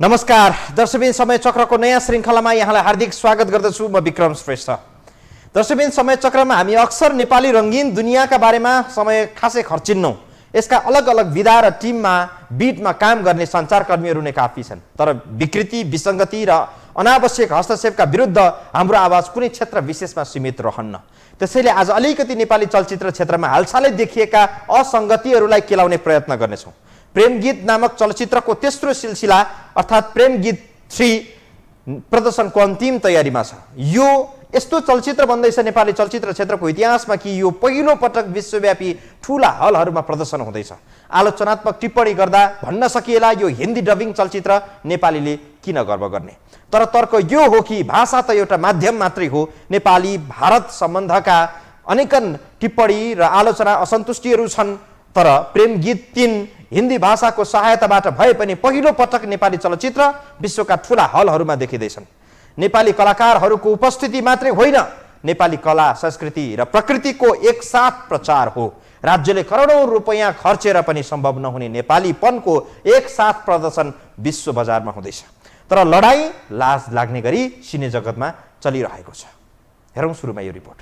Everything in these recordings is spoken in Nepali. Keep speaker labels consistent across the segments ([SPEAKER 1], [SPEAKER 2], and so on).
[SPEAKER 1] नमस्कार दर्शकबिन समय चक्रको नयाँ श्रृङ्खलामा यहाँलाई हार्दिक स्वागत गर्दछु। म विक्रम श्रेष्ठ। दर्शकबिन समय चक्रमा हामी अक्सर नेपाली रङ्गीन दुनियाँका बारेमा समय खासै खर्चिन्नौँ। यसका अलग अलग विधा र टिममा बिटमा काम गर्ने सञ्चारकर्मीहरू नै काफी छन्। तर विकृति, विसङ्गति र अनावश्यक हस्तक्षेपका विरुद्ध हाम्रो आवाज कुनै क्षेत्र विशेषमा सीमित रहन्न। त्यसैले आज अलिकति नेपाली चलचित्र क्षेत्रमा हालसालै देखिएका असङ्गतिहरूलाई केलाउने प्रयत्न गर्नेछौँ। प्रेम गीत नामक चलचित्रको तेस्रो सिलसिला अर्थात् प्रेम गीत 3 प्रदर्शनको अन्तिम तयारीमा छ। यो यस्तो चलचित्र बन्दैछ नेपाली चलचित्र क्षेत्रको इतिहासमा कि यो पहिलो पटक विश्वव्यापी ठूला हलहरूमा प्रदर्शन हुँदैछ। आलोचनात्मक टिप्पणी गर्दा भन्न सकिएला यो हिन्दी डबिङ चलचित्र नेपालीले किन गर्व गर्ने। तर तर्क यो हो कि भाषा त एउटा माध्यम मात्रै हो। नेपाली भारत सम्बन्धका अनेकन टिप्पणी र आलोचना असन्तुष्टिहरू छन्। तर प्रेम गीत 3 हिन्दी भाषाको सहायताबाट भए पनि पहिलो पटक नेपाली चलचित्र विश्वका ठूला हलहरूमा देखिँदैछन्। नेपाली कलाकारहरूको उपस्थिति मात्रै होइन, नेपाली कला, संस्कृति र प्रकृतिको एकसाथ प्रचार हो। राज्यले करोडौं रुपैयाँ खर्चेर पनि सम्भव नहुने नेपालीपनको एकसाथ प्रदर्शन विश्व बजारमा हुँदैछ। तर लडाई लाज लाग्ने गरी सिने जगतमा चलिरहेको छ। हेरौँ सुरुमा यो रिपोर्ट।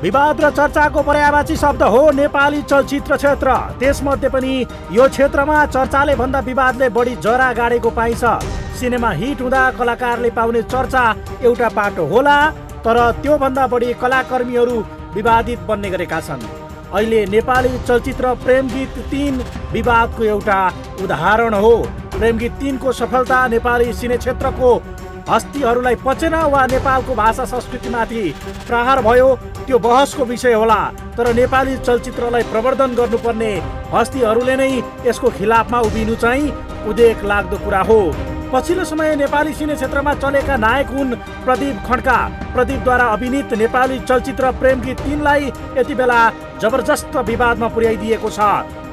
[SPEAKER 2] विवाद र चर्चाको पर्यायवाची शब्द हो नेपाली चलचित्र क्षेत्र। त्यसमध्ये पनि यो क्षेत्रमा चर्चाले भन्दा विवादले बढी जरा गाडेको पाइन्छ। सिनेमा हिट हुँदा कलाकारले पाउने चर्चा एउटा पाटो होला, तर त्योभन्दा बढी कलाकर्मीहरू विवादित बन्ने गरेका छन्। अहिले नेपाली चलचित्र प्रेम गीत 3 विवादको एउटा उदाहरण हो। प्रेम गीत 3 को सफलता नेपाली सिने क्षेत्रको हस्तीहरूलाई पचेन वा नेपालको भाषा संस्कृतिमाथि प्रहार भयो, त्यो बहसको विषय होला। तर नेपाली चलचित्रलाई प्रवर्धन गर्नुपर्ने हस्तीहरूले नै यसको खिलाफमा उभिनु चाहिँ उदेक लाग्दो कुरा हो। पछिल्लो समय नेपाली सिने क्षेत्रमा चलेका नायक हुन् प्रदीप खड्का। प्रदीपद्वारा अभिनीत नेपाली चलचित्र प्रेम गीत 3 लाई यति बेला जबरजस्त विवादमा पुर्याइदिएको छ।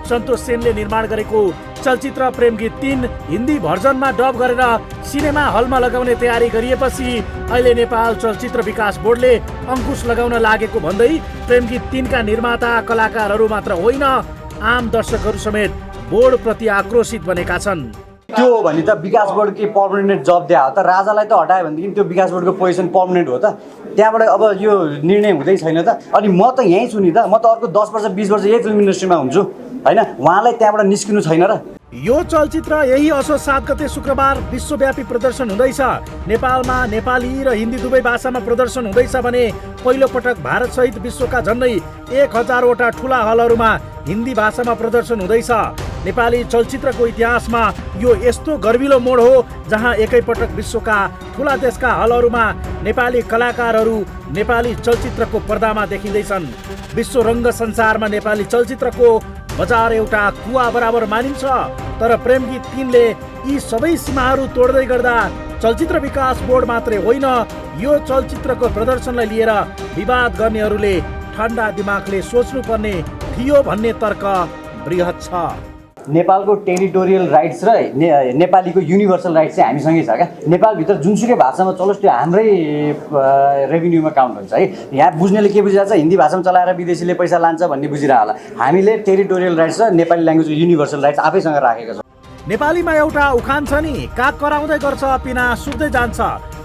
[SPEAKER 2] सन्तोष सेनले निर्माण गरेको चलचित्र प्रेम गीत 3 हिन्दी भर्जनमा डब गरेर सिनेमा हलमा लगाउने तयारी गरिएपछि अहिले नेपाल चलचित्र विकास बोर्डले अंकुश लगाउन लागेको भन्दै प्रेम गीत 3 का निर्माता कलाकारहरू मात्र होइन, आम दर्शकहरू समेत बोर्ड प्रति आक्रोशित बनेका छन्।
[SPEAKER 3] त्यो भने त विकास बोर्डकै पर्मनेन्ट जब दिए हो त, राजालाई त हटायो भनेदेखि त्यो विकास बोर्डको पोजिसन पर्मनेन्ट हो त। त्यहाँबाट अब यो निर्णय हुँदै छैन त। अनि म त यहीँ छु नि त, म त अर्को 10 वर्ष 20 वर्ष यही फिल्म इन्डस्ट्रीमा हुन्छु होइन। उहाँलाई त्यहाँबाट निस्किनु छैन र।
[SPEAKER 2] यो चलचित्र यही असोज 7 गते शुक्रबार विश्वव्यापी प्रदर्शन हुँदैछ। नेपालमा नेपाली र हिन्दी दुवै भाषामा प्रदर्शन हुँदैछ भने पहिलो पटक भारत सहित विश्वका झन्डै 1000 वटा ठूला हलहरूमा हिन्दी भाषामा प्रदर्शन हुँदैछ। नेपाली चलचित्रको इतिहासमा यो यस्तो गर्विलो मोड हो जहाँ एकैपटक विश्वका ठूला देशका हलहरूमा नेपाली कलाकारहरू नेपाली चलचित्रको पर्दामा देखिँदैछन्। विश्व रङ्ग संसारमा नेपाली चलचित्रको बजार एउटा कुवा बराबर मानिन्छ। तर प्रेम गीत 3 ले यी सबै सीमाहरू तोड्दै गर्दा चलचित्र विकास बोर्ड मात्रै होइन, यो चलचित्रको प्रदर्शनलाई लिएर विवाद गर्नेहरूले ठन्डा दिमागले सोच्नुपर्ने थियो भन्ने तर्क बृहत छ।
[SPEAKER 3] नेपालको टेरिटोरियल राइट्स र नेपालीको युनिभर्सल राइट्स चाहिँ हामीसँगै छ क्या। नेपालभित्र जुनसुकै भाषामा चलोस् त्यो हाम्रै रेभिन्यूमा काउन्ट हुन्छ है। यहाँ बुझ्नेले के बुझिरहेको छ, हिन्दी भाषामा चलाएर विदेशीले पैसा लान्छ भन्ने बुझिरहेको होला। हामीले टेरिटोरियल राइट्स र नेपाली ल्याङ्ग्वेजको युनिभर्सल राइट्स आफैसँग राखेका छौँ।
[SPEAKER 2] नेपालीमा एउटा उखान छ नि, काग कराउँदै गर्छ पिना सुक्दै जान्छ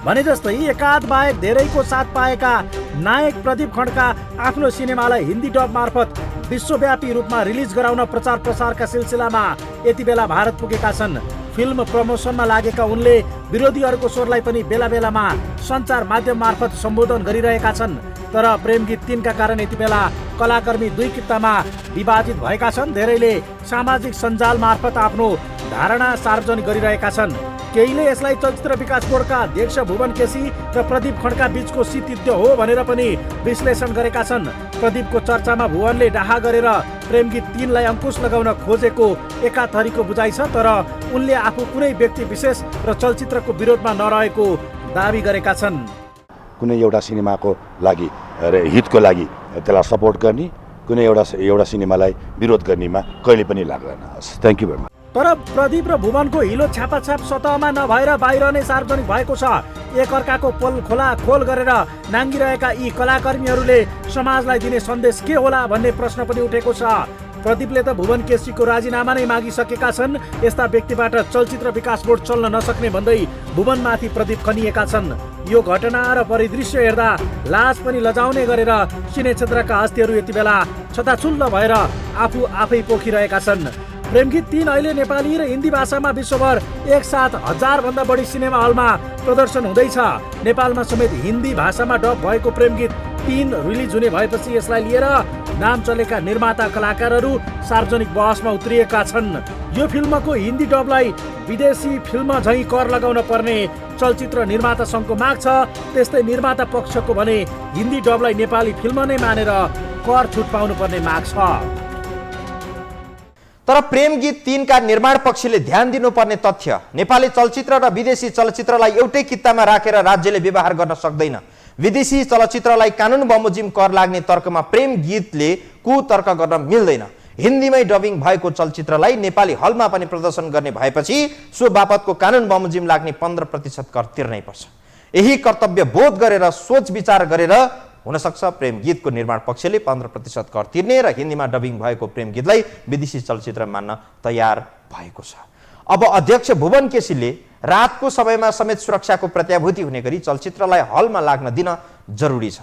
[SPEAKER 2] भने जस्तै एकाध बाहेक धेरैको साथ पाएका नायक प्रदीप खड्का आफ्नो सिनेमालाई हिन्दी डब मार्फत विश्वव्यापी रूपमा रिलिज गराउन प्रचार प्रसारका सिलसिलामा यति बेला भारत पुगेका छन्। फिल्म प्रमोसनमा लागेका उनले विरोधीहरूको स्वरलाई पनि बेला बेलामा सञ्चार माध्यम मार्फत सम्बोधन गरिरहेका छन्। तर प्रेम गीत 3 का कारण यति बेला कलाकर्मी दुई कित्तामा विभाजित भएका छन्। धेरैले सामाजिक सञ्जाल मार्फत आफ्नो धारणा सार्वजनिक गरिरहेका छन्। केहीले यसलाई चलचित्र विकास बोर्डका अध्यक्ष भुवन केसी र प्रदीप खड्का बीचको शीतयुद्ध हो भनेर पनि विश्लेषण गरेका छन्। प्रदीपको चर्चामा भुवनले डाहा गरेर प्रेम गीत 3 लाई अंकुश लगाउन खोजेको एकाथरीको बुझाइ छ। तर उनले आफू कुनै व्यक्ति विशेष र चलचित्रको विरोधमा नरहेको दावी गरेका छन्।
[SPEAKER 4] कुनै एउटा सिनेमाको लागि हितको लागि त्यसलाई सपोर्ट गर्ने, कुनै एउटा सिनेमालाई विरोध गर्नेमा कहिले पनि लाग्दैन। Thank you very much.
[SPEAKER 2] तर प्रदीप र भुवनको हिलो छापाछाप सतहमा नभएर बाहिर नै सार्वजनिक भएको छ। एकअर्काको पोल खोला खोल गरेर नाङ्गिरहेका यी कलाकर्मीहरूले समाजलाई दिने सन्देश के होला भन्ने प्रश्न पनि उठेको छ। प्रदीपले त भुवन केसीको राजीनामा नै मागिसकेका छन्। यस्ता व्यक्तिबाट चलचित्र विकास बोर्ड चल्न नसक्ने भन्दै भुवनमाथि प्रदीप खनिएका छन्। यो घटना र परिदृश्य हेर्दा लाज पनि लजाउने गरेर सिने क्षेत्रका हस्तीहरू यति बेला छताछुल्ल भएर आफै पोखिरहेका छन्। प्रेमगीत 3 अहिले नेपाली र हिन्दी भाषामा विश्वभर एकसाथ 1000 भन्दा बढी सिनेमा हलमा प्रदर्शन हुँदैछ। नेपालमा समेत हिन्दी भाषामा डब भएको प्रेमगीत 3 रिलिज हुने भएपछि यसलाई लिएर नाम चलेका निर्माता कलाकारहरू सार्वजनिक बहसमा उत्रिएका छन्। यो फिल्मको हिन्दी डबलाई विदेशी फिल्म झैँ कर लगाउन पर्ने चलचित्र निर्माता सङ्घको माग छ। त्यस्तै निर्माता पक्षको भने हिन्दी डबलाई नेपाली फिल्म नै मानेर कर छुट पाउनुपर्ने माग छ।
[SPEAKER 1] तर प्रेमगीत 3 का निर्माण पक्षले ध्यान दिनुपर्ने तथ्य, नेपाली चलचित्र र विदेशी चलचित्रलाई एउटै कित्तामा राखेर राज्यले व्यवहार गर्न सक्दैन। विदेशी चलचित्रलाई कानुन बमोजिम कर लाग्ने तर्कमा प्रेमगीतले कुतर्क गर्न मिल्दैन। हिन्दीमै डबिङ भएको चलचित्रलाई नेपाली हलमा पनि प्रदर्शन गर्ने भएपछि सो बापतको कानुन बमोजिम लाग्ने 15% कर तिर्नै पर्छ। यही कर्तव्य बोध गरेर सोच विचार गरेर हुनसक्छ प्रेमगीतको निर्माण पक्षले 15% कर तिर्ने र हिन्दीमा डबिङ भएको प्रेमगीतलाई विदेशी चलचित्र मान्न तयार भएको छ। अब अध्यक्ष भुवन केसीले रातको समयमा समेत सुरक्षाको प्रत्याभूति हुने गरी चलचित्रलाई हलमा लाग्न दिन जरुरी छ।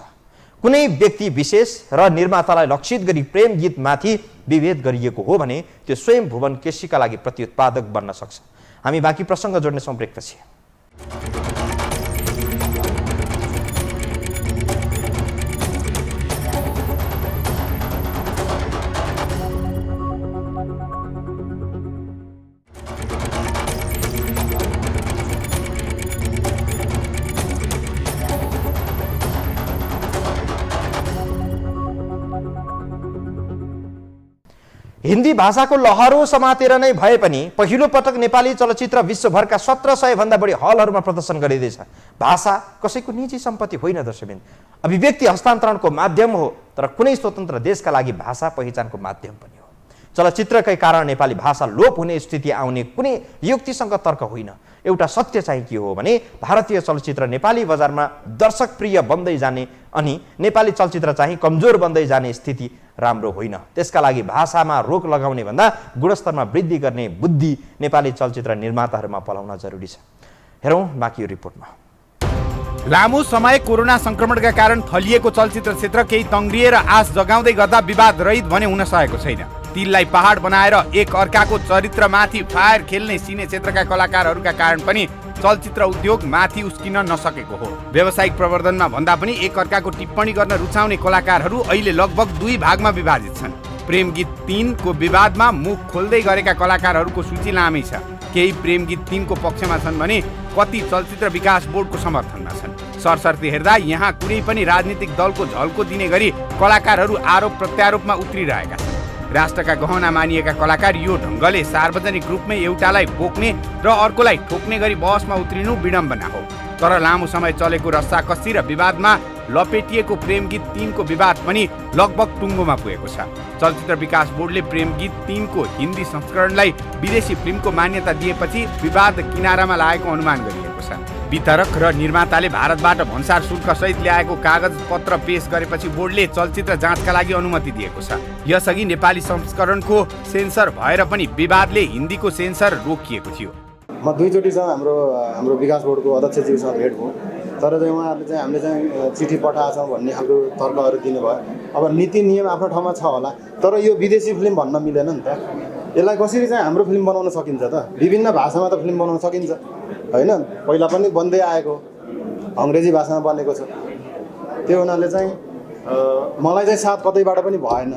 [SPEAKER 1] कुनै व्यक्ति विशेष र निर्मातालाई लक्षित गरी प्रेमगीतमाथि विभेद गरिएको हो भने त्यो स्वयं भुवन केसीका लागि प्रत्युत्पादक बन्न सक्छ। हामी बाँकी प्रसङ्ग जोड्नेछौँ ब्रेकपछि। हिन्दी भाषाको लहरो समातेर नै भए पनि पहिलो पटक नेपाली चलचित्र विश्वभरका 1700 भन्दा बढी हलहरूमा प्रदर्शन गरिँदैछ। भाषा कसैको निजी सम्पत्ति होइन दर्शकबिन, अभिव्यक्ति हस्तान्तरणको माध्यम हो, तर कुनै स्वतन्त्र देशका लागि भाषा पहिचानको माध्यम पनि हो। चलचित्रकै कारण नेपाली भाषा लोप हुने स्थिति आउने कुनै युक्तिसँग तर्क होइन। एउटा सत्य चाहिँ के हो भने भारतीय चलचित्र नेपाली बजारमा दर्शक प्रिय बन्दै जाने अनि नेपाली चलचित्र चाहिँ कमजोर बन्दै जाने स्थिति राम्रो होइन। त्यसका लागि भाषामा रोक लगाउने भन्दा गुणस्तरमा वृद्धि गर्ने बुद्धि नेपाली चलचित्र निर्माताहरूमा पलाउन जरुरी छ। हेरौँ बाँकी रिपोर्टमा।
[SPEAKER 5] लामो समय कोरोना संक्रमणका कारण थलिएको चलचित्र क्षेत्र केही तङ्ग्रिए र आश जगाउँदै गर्दा विवाद रहित भने हुन सकेको छैन। तिललाई पहाड बनाएर एक अर्काको चरित्रमाथि फायर खेल्ने सिने क्षेत्रका कलाकारहरूका कारण पनि चलचित्र उद्योग माथि उस्किन नसकेको हो। व्यावसायिक प्रवर्धनमा भन्दा पनि एक अर्काको टिप्पणी गर्न रुचाउने कलाकारहरू अहिले लगभग 2 भागमा विभाजित छन्। प्रेमगीत 3 को विवादमा मुख खोल्दै गरेका कलाकारहरूको सूची लामै छ। केही प्रेमगीत 3 को पक्षमा छन् भने कति चलचित्र विकास बोर्डको समर्थनमा छन्। सरसर्ती हेर्दा यहाँ कुनै पनि राजनीतिक दलको झल्को दिने गरी कलाकारहरू आरोप प्रत्यारोपमा उत्रिरहेका छन्। राष्ट्रका गहना मानिएका कलाकार यो ढङ्गले सार्वजनिक रूपमै एउटालाई बोक्ने र अर्कोलाई ठोक्ने गरी बहसमा उत्रिनु विडम्बना हो। तर लामो समय चलेको रस्साकस्सी र विवादमा लपेटिएको प्रेमगीत 3 को विवाद पनि लगभग टुङ्गोमा पुगेको छ। चलचित्र विकास बोर्डले प्रेमगीत 3 को हिन्दी संस्करणलाई विदेशी फिल्मको मान्यता दिएपछि विवाद किनारामा लागेको अनुमान गरिएको छ। वितरक र निर्माताले भारतबाट भन्सार शुल्क सहित ल्याएको कागज पत्र पेश गरेपछि बोर्डले चलचित्र जाँचका लागि अनुमति दिएको छ। यसअघि नेपाली संस्करणको सेन्सर भएर पनि विवादले हिन्दीको सेन्सर रोकिएको थियो।
[SPEAKER 6] म 2 चोटिसँग हाम्रो विकास बोर्डको अध्यक्षज्यूसँग भेट भयो, तर चाहिँ उहाँहरूले चाहिँ हामीले चाहिँ चिठी पठाएछौँ भन्ने खालको तर्कहरू दिनुभयो। अब नीति नियम आफ्नो ठाउँमा छ होला, तर यो विदेशी फिल्म भन्न मिलेन नि त। यसलाई कसरी चाहिँ हाम्रो फिल्म बनाउन सकिन्छ त? विभिन्न भाषामा त फिल्म बनाउन सकिन्छ होइन? पहिला पनि बन्दै आएको अङ्ग्रेजी भाषामा बनेको छ। त्यो हुनाले चाहिँ मलाई चाहिँ साथ कतैबाट पनि भएन।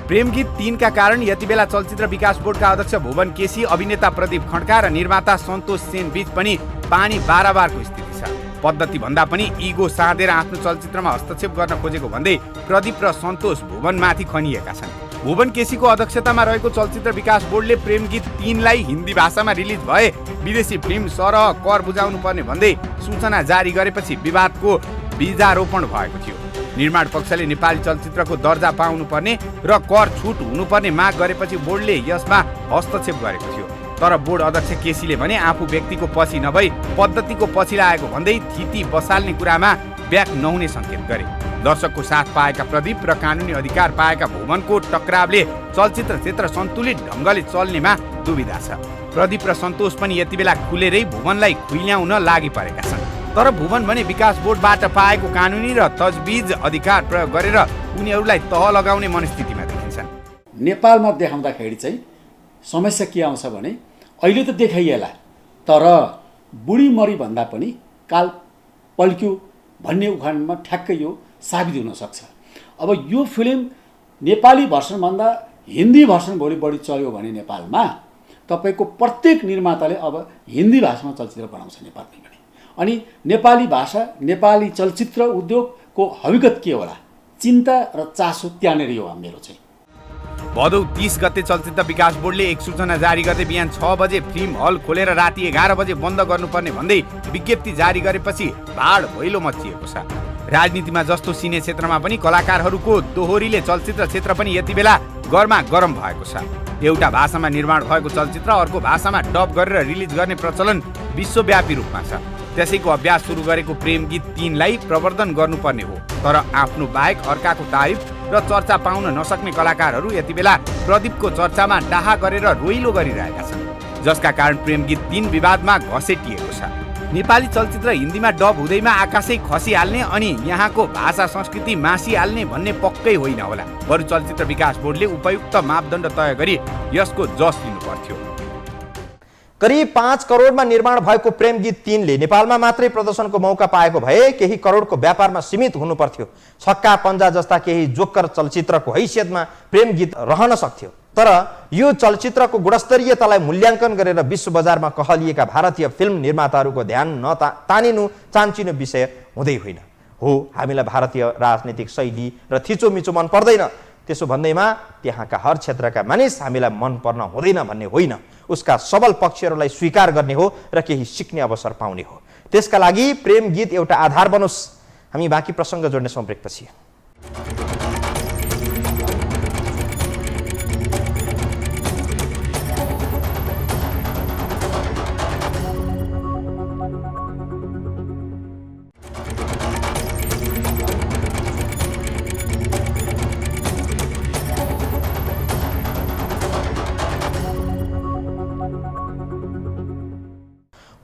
[SPEAKER 5] प्रेमगीत 3 का कारण यति बेला चलचित्र विकास बोर्डका अध्यक्ष भुवन केसी, अभिनेता प्रदीप खड्का र निर्माता सन्तोष सेन बीच पनि पानी बाराबारको स्थिति छ। पद्धति भन्दा पनि इगो साँधेर आफ्नो चलचित्रमा हस्तक्षेप गर्न खोजेको भन्दै प्रदीप र सन्तोष भुवनमाथि खनिएका छन्। भुवन केसीको अध्यक्षतामा रहेको चलचित्र विकास बोर्डले प्रेमगीत 3 लाई हिन्दी भाषामा रिलिज भए विदेशी फिल्म सरह कर बुझाउनु पर्ने भन्दै सूचना जारी गरेपछि विवादको बीजारोपण भएको थियो। निर्माण पक्षले नेपाली चलचित्रको दर्जा पाउनुपर्ने र कर छुट हुनुपर्ने माग गरेपछि बोर्डले यसमा हस्तक्षेप गरेको थियो। तर बोर्ड अध्यक्ष केसीले भने आफू व्यक्तिको पछि नभई पद्धतिको पछि लागेको भन्दै थिति बसाल्ने कुरामा ब्याक नहुने सङ्केत गरे। दर्शकको साथ पाएका प्रदीप र कानुनी अधिकार पाएका भुवनको टक्रावले चलचित्र क्षेत्र सन्तुलित ढङ्गले चल्नेमा दुविधा छ। प्रदीप र सन्तोष पनि यति बेला खुलेरै भुवनलाई खुइल्याउन लागि परेका छन्। तर भुवन भने विकास बोर्डबाट पाएको कानुनी र तजविज अधिकार प्रयोग गरेर उनीहरूलाई तह लगाउने मनस्थितिमा देखिन्छन्।
[SPEAKER 7] नेपालमा देखाउँदाखेरि चाहिँ समस्या के आउँछ भने अहिले त देखाइएला, तर बुढी मरी भन्दा पनि काल पल्क्यो भन्ने उखानमा ठ्याक्कै यो साबित हुन सक्छ। अब यो फिल्म नेपाली भर्सनभन्दा हिन्दी भर्सन भोलि बढी चल्यो भने नेपालमा तपाईँको प्रत्येक निर्माताले अब हिन्दी भाषामा चलचित्र बनाउँछ नेपालमै पनि। अनि नेपाली भाषा नेपाली चलचित्र उद्योगको हकीकत के होला, चिन्ता र चासो त्यहाँनिर हो मेरो चाहिँ।
[SPEAKER 5] भदौ 30 गते चलचित्र विकास बोर्डले एक सूचना जारी गर्दै बिहान 6 बजे फिल्म हल खोलेर राति 11 बजे बन्द गर्नुपर्ने भन्दै विज्ञप्ति जारी गरेपछि भाड भैलो मचिएको छ। राजनीतिमा जस्तो सिने क्षेत्रमा पनि कलाकारहरूको दोहोरीले चलचित्र क्षेत्र पनि यति बेला गरमा गरम भएको छ। एउटा भाषामा निर्माण भएको चलचित्र अर्को भाषामा डब गरेर रिलिज गर्ने प्रचलन विश्वव्यापी रूपमा छ। त्यसैको अभ्यास सुरु गरेको प्रेम गीत 3लाई प्रवर्धन गर्नुपर्ने हो। तर आफ्नो बाहेक अर्काको तारिफ र चर्चा पाउन नसक्ने कलाकारहरू यति बेला प्रदीपको चर्चामा डाहा गरेर रोइलो गरिरहेका छन्, जसका कारण प्रेम गीत 3 विवादमा घसेटिएको छ। नेपाली चलचित्र हिन्दीमा डब हुँदैमा आकाशै खसिहाल्ने अनि यहाँको भाषा संस्कृति मासिहाल्ने भन्ने पक्कै होइन होला। बरु चलचित्र विकास बोर्डले उपयुक्त मापदण्ड तय गरी यसको जस लिनु पर्थ्यो।
[SPEAKER 1] करिब 5 करोडमा निर्माण भएको प्रेम गीत 3ले नेपालमा मात्रै प्रदर्शनको मौका पाएको भए केही करोडको व्यापारमा सीमित हुनु पर्थ्यो। छक्का पन्जा जस्ता केही जोकर चलचित्रको हैसियतमा प्रेम गीत रहन सक्थ्यो। तर यो चलचित्रको गुणस्तरीयतालाई मूल्याङ्कन गरेर विश्व बजारमा कहलिएका भारतीय फिल्म निर्माताहरूको ध्यान तानिनु चान्चिनु विषय हुँदै होइन। हो, हामीलाई भारतीय राजनीतिक शैली र थिचोमिचो मन पर्दैन, त्यसो भन्दैमा त्यहाँका हर क्षेत्रका मानिस हामीलाई मन पर्न हुँदैन भन्ने होइन। उसका सबल पक्षहरूलाई स्वीकार गर्ने हो र केही सिक्ने अवसर पाउने हो। त्यसका लागि प्रेम गीत एउटा आधार बनोस्। हामी बाँकी प्रसङ्ग जोड्नेछौँ ब्रेकपछि।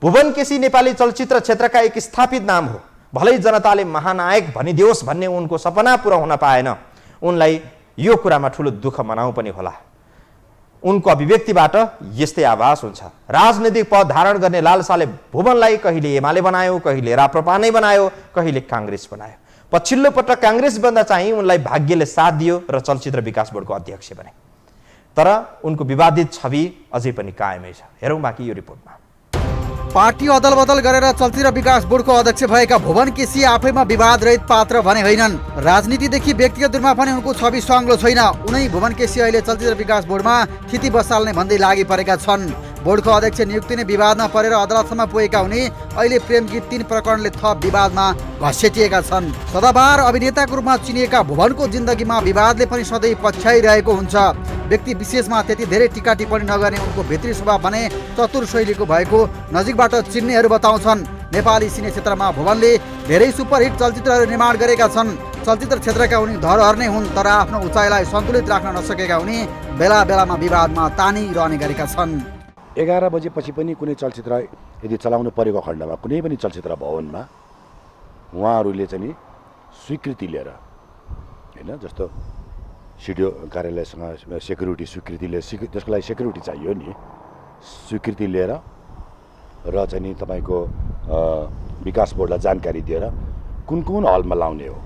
[SPEAKER 1] भुवन केसी नेपाली चलचित्र क्षेत्रका एक स्थापित नाम हो। भलै जनताले महानायक भनिदियोस् भन्ने उनको सपना पुरा हुन पाएन। उनलाई यो कुरामा ठुलो दुःख मनाउ पनि होला। उनको अभिव्यक्तिबाट यस्तै आभास हुन्छ। राजनीतिक पद धारण गर्ने लालसाले भुवनलाई कहिले एमाले बनायो, कहिले राप्रपा नै बनायो, कहिले काङ्ग्रेस बनायो। पछिल्लो पटक काङ्ग्रेस बन्दा चाहिँ उनलाई भाग्यले साथ दियो र चलचित्र विकास बोर्डको अध्यक्ष बने। तर उनको विवादित छवि अझै पनि कायमै छ। हेरौँ बाँकी यो रिपोर्टमा।
[SPEAKER 8] पार्टी अदल बदल गरेर चलचित्र विकास बोर्डको अध्यक्ष भएका भुवन केसी आफैमा विवाद रहित पात्र भने होइनन्। राजनीतिदेखि व्यक्तिगत रूपमा पनि उनको छवि स्वाङ्लो छैन। उनै भुवन केसी अहिले चलचित्र विकास बोर्डमा थिति बसाल्ने भन्दै लागि परेका छन्। बोर्डको अध्यक्ष नियुक्ति नै विवादमा परेर अदालतसम्म पुगेका उनी अहिले प्रेम गीत 3 प्रकरणले थप विवादमा घसेटिएका छन्। सदाबहार अभिनेताको रूपमा चिनिएका भुवनको जिन्दगीमा विवादले पनि सधैँ पछ्याइरहेको हुन्छ। व्यक्ति विशेषमा त्यति धेरै टीका टिप्पणी नगर्ने उनको भित्री स्वभाव भने चतुर शैलीको भएको नजिकबाट चिन्नेहरू बताउँछन्। नेपाली सिने क्षेत्रमा भुवनले धेरै सुपरहिट चलचित्रहरू निर्माण गरेका छन्। चलचित्र क्षेत्रका उनी धरोहर नै हुन्, तर आफ्नो उचाइलाई सन्तुलित राख्न नसकेका उनी बेला बेलामा विवादमा तानिरहने गरेका छन्।
[SPEAKER 4] 11 बजेपछि पनि कुनै चलचित्र यदि चलाउनु परेको खण्डमा कुनै पनि चलचित्र भवनमा उहाँहरूले चाहिँ स्वीकृति लिएर, होइन, जस्तो सिडिओ कार्यालयसँग सेक्युरिटी स्वीकृतिले त्यसको लागि सेक्युरिटी चाहियो नि, स्वीकृति लिएर र चाहिँ नि तपाईँको विकास बोर्डलाई जानकारी दिएर कुन कुन हलमा लाउने हो,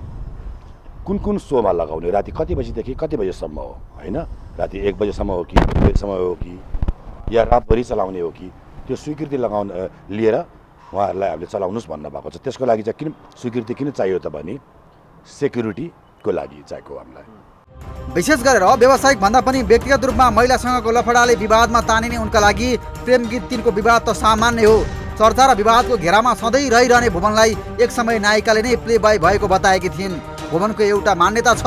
[SPEAKER 4] कुन कुन सोमा लगाउने, राति कति बजीदेखि कति बजेसम्म हो, होइन, राति 1 बजेसम्म हो कि 2 बजेसम्म हो कि या रातभरि चलाउने हो कि, त्यो स्वीकृति लिएर उहाँहरूलाई हामीले चलाउनुहोस् भन्नु भएको छ। त्यसको लागि चाहिँ किन स्वीकृति किन चाहियो त भने सेक्युरिटीको लागि चाहिएको हामीलाई।
[SPEAKER 8] विशेष गरेर व्यावसायिक भन्दा पनि व्यक्तिगत रूपमा महिलासँगको लफडाले विवादमा तानिने उनका लागि प्रेम गीत 3 को विवाद त सामान्य हो। चर्चा र विवादको घेरामा सधैँ रहिरहने भुवनलाई एक समय नायिकाले नै प्ले बोय भएको बताएकी थिइन्। भुवनको एउटा मान्यता छ,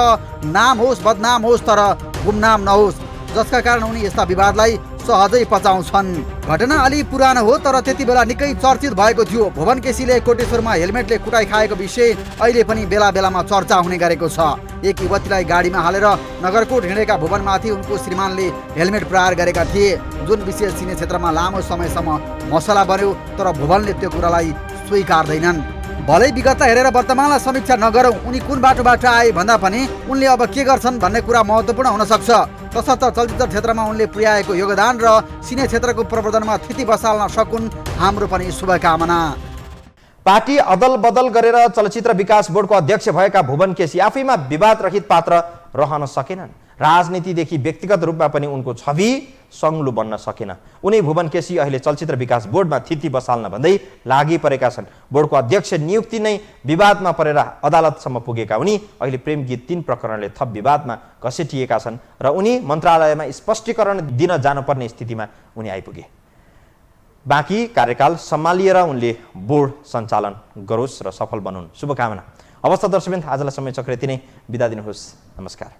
[SPEAKER 8] नाम होस् बदनाम होस् तर गुमनाम नहोस्, जसका कारण उनी यस्ता विवादलाई सहजै पचाउँछन्। घटना अलि पुरानो हो तर त्यति बेला निकै चर्चित भएको थियो। भुवन केसीले कोटेश्वरमा हेलमेटले कुटाइ खाएको विषय अहिले पनि बेला बेलामा चर्चा हुने गरेको छ। एक युवतीलाई गाडीमा हालेर नगरकोट हिँडेका भुवनमाथि उनको श्रीमानले हेलमेट प्रहार गरेका थिए, जुन विशेष सिने क्षेत्रमा लामो समयसम्म मसला बन्यो। तर भुवनले त्यो कुरालाई स्वीकार्दैनन्। भलै विगतलाई हेरेर वर्तमानलाई समीक्षा नगरौँ, उनी कुन बाटोबाट आए भन्दा पनि उनले अब के गर्छन् भन्ने कुरा महत्त्वपूर्ण हुन सक्छ। तसर्थ चलचित्र क्षेत्रमा उनले पुर्याएको योगदान र सिने क्षेत्रको प्रवर्धनमा थिति बसाल्न सकुन् हाम्रो पनि शुभकामना।
[SPEAKER 1] पार्टी अदल बदल गरेर चलचित्र विकास बोर्डको अध्यक्ष भएका भुवन केसी आफैमा विवाद रहित पात्र रहन सकेनन्। राजनीतिदेखि व्यक्तिगत रूपमा पनि उनको छवि सङ्ग्लु बन्न सकेन। उनी भुवन केसी अहिले चलचित्र विकास बोर्डमा थिति बसाल्न भन्दै लागि परेका छन्। बोर्डको अध्यक्ष नियुक्ति नै विवादमा परेर अदालतसम्म पुगेका उनी अहिले प्रेम गीत 3 प्रकरणले थप विवादमा घसेटिएका छन् र उनी मन्त्रालयमा स्पष्टीकरण दिन जानुपर्ने स्थितिमा उनी आइपुगे। बाँकी कार्यकाल सम्हालिएर उनले बोर्ड सञ्चालन गरोस् र सफल बनुन्, शुभकामना। अवस्था दर्शकवृन्द, आजलाई समय चक्र यति नै, बिदा दिनुहोस्, नमस्कार।